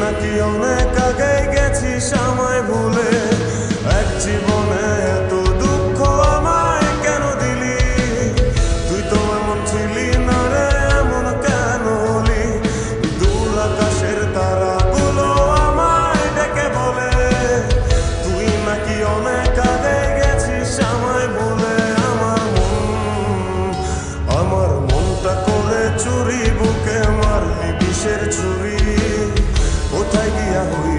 নাকি অনেক আগে গেছিস আমায় ভুলে, এক জীবনে এত দুঃখ আমায় কেন দিলি? তুই তো এমন ছিলি না রে, এমন কেন হলি? দূর আকাশের তারাগুলো আমায় ডেকে বলে, তুই নাকি অনেক আগে গেছিস আমায় ভুলে। আমার মনটা করে চুরি, বুকে মারলি বিষের ছুরি, কোথায় গিয়া হই